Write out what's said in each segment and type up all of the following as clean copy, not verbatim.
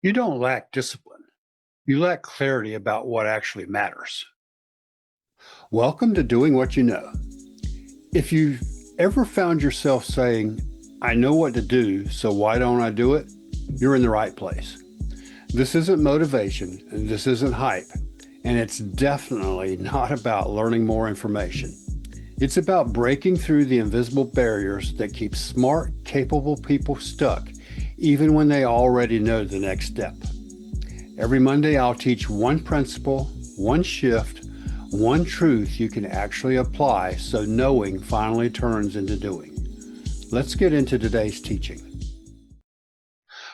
You don't lack discipline. You lack clarity about what actually matters. Welcome to Doing What You Know. If you've ever found yourself saying, I know what to do, so why don't I do it? You're in the right place. This isn't motivation, and this isn't hype, and it's definitely not about learning more information. It's about breaking through the invisible barriers that keep smart, capable people stuck, even when they already know the next step. Every Monday, I'll teach one principle, one shift, one truth you can actually apply so knowing finally turns into doing. Let's get into today's teaching.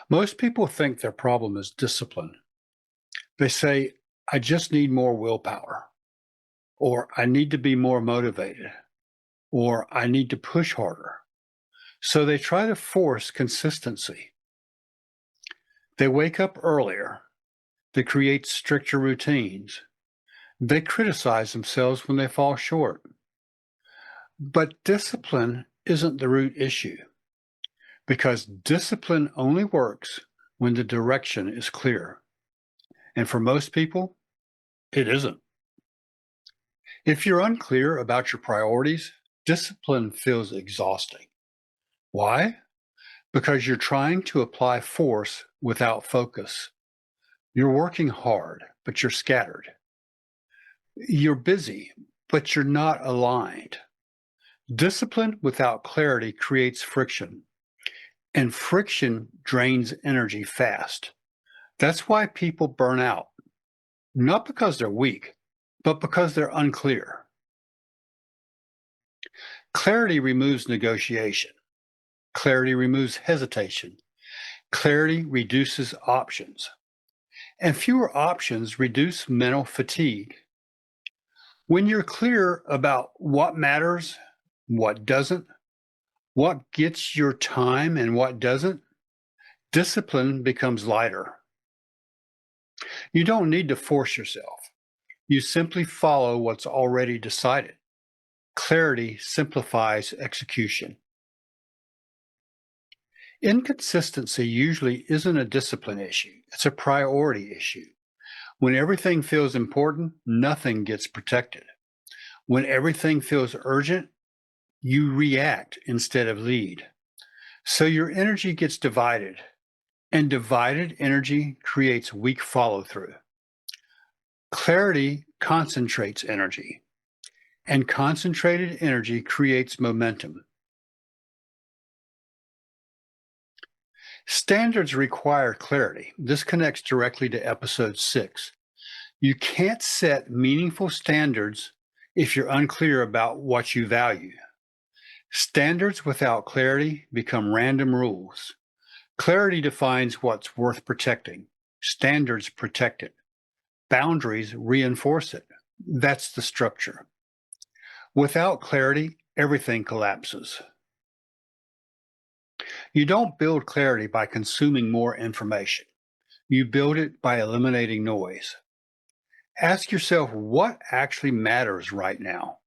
Most people think their problem is discipline. They say, I just need more willpower, or I need to be more motivated, or I need to push harder. So they try to force consistency. They wake up earlier. They create stricter routines. They criticize themselves when they fall short. But discipline isn't the root issue, because discipline only works when the direction is clear. And for most people, it isn't. If you're unclear about your priorities, discipline feels exhausting. Why? Because you're trying to apply force without focus. You're working hard, but you're scattered. You're busy, but you're not aligned. Discipline without clarity creates friction, and friction drains energy fast. That's why people burn out, not because they're weak, but because they're unclear. Clarity removes negotiation. Clarity removes hesitation. Clarity reduces options. And fewer options reduce mental fatigue. When you're clear about what matters, what doesn't, what gets your time and what doesn't, discipline becomes lighter. You don't need to force yourself. You simply follow what's already decided. Clarity simplifies execution. Inconsistency usually isn't a discipline issue, it's a priority issue. When everything feels important, nothing gets protected. When everything feels urgent, you react instead of lead. So your energy gets divided, and divided energy creates weak follow-through. Clarity concentrates energy, and concentrated energy creates momentum. Standards require clarity. This connects directly to episode 6. You can't set meaningful standards if you're unclear about what you value. Standards without clarity become random rules. Clarity defines what's worth protecting. Standards protect it. Boundaries reinforce it. That's the structure. Without clarity, everything collapses. You don't build clarity by consuming more information. You build it by eliminating noise. Ask yourself what actually matters right now.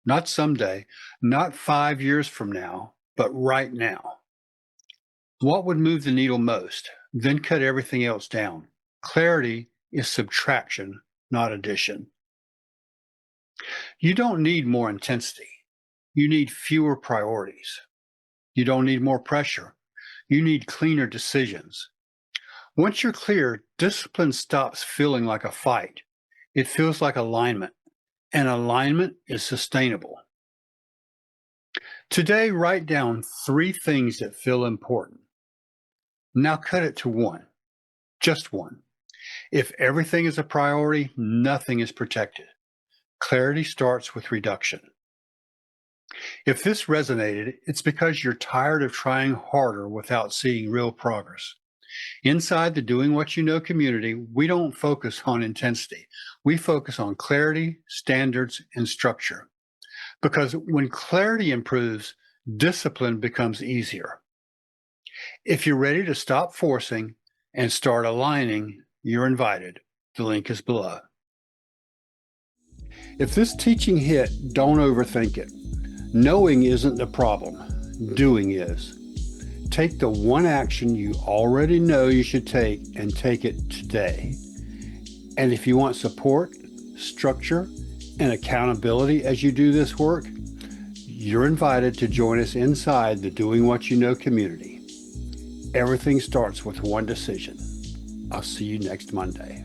Not someday, not 5 years from now, but right now. What would move the needle most? Then cut everything else down. Clarity is subtraction, not addition. You don't need more intensity. You need fewer priorities. You don't need more pressure. You need cleaner decisions. Once you're clear, discipline stops feeling like a fight. It feels like alignment, and alignment is sustainable. Today, write down 3 things that feel important. Now cut it to 1, just 1. If everything is a priority, nothing is protected. Clarity starts with reduction. If this resonated, it's because you're tired of trying harder without seeing real progress. Inside the Doing What You Know community, we don't focus on intensity. We focus on clarity, standards, and structure. Because when clarity improves, discipline becomes easier. If you're ready to stop forcing and start aligning, you're invited. The link is below. If this teaching hit, don't overthink it. Knowing isn't the problem. Doing is. Take the one action you already know you should take and take it today. And if you want support, structure, and accountability as you do this work, you're invited to join us inside the Doing What You Know community. Everything starts with one decision. I'll see you next Monday.